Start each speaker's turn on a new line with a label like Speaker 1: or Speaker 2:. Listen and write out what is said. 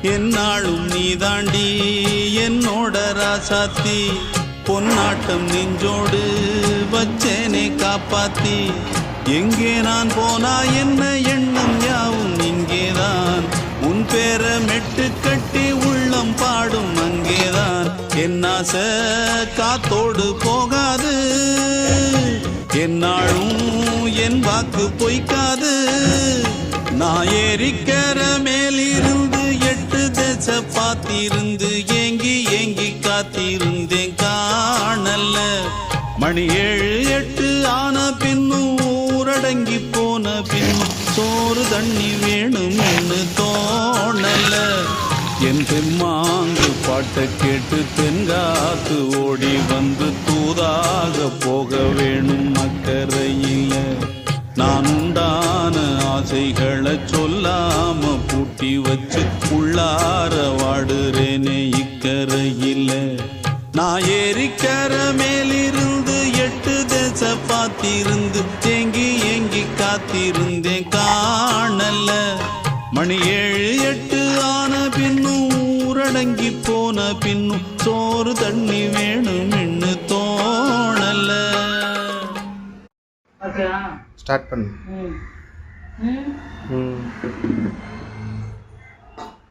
Speaker 1: என்னாலும் நீ தாண்டி என்னோட ராசாத்தி பொன்னாட்டம் நெஞ்சோடு வச்சேனே காப்பாத்தி எங்கே நான் போனா என்ன எண்ணம் யாவும் இங்கேதான் உன் பேர மெட்டு கட்டி உள்ளம் பாடும் அங்கேதான் என் ஆசை காத்தோடு போகாது என்னாலும் என் வாக்கு பொய்க்காது நான் ஏறிக்கிற மேலிருந்து 8 தேச பார்த்திருந்து ஏங்கி ஏங்கி காத்திருந்தேன் காணல மணி 7 8 ஆன பின்னும் ஊரடங்கி போன பின்னும் சோறு தண்ணி வேணும் என்று தோணல என் தெம்மாங்கு பாட்டை கேட்டு தென்காத்து ஓடி வந்து தூதாக போக வேணும் அக்கறையில நான் உண்டான ஆசைகளை சொல்லாம பூட்டி வச்சு உள்ளார வாடுறேனே இக்கரையில நான் ஏறிக்கர மேலிருந்து 8 தேச பார்த்திருந்து ஏங்கி ஏங்கி காத்திருந்தேன் காணல மணி 7 8 ஆன பின்னும் ஊரடங்கி போன பின்னும் சோறு தண்ணி வேணும் என்று தோணல.
Speaker 2: ஸ்டார்ட் பண்ணு.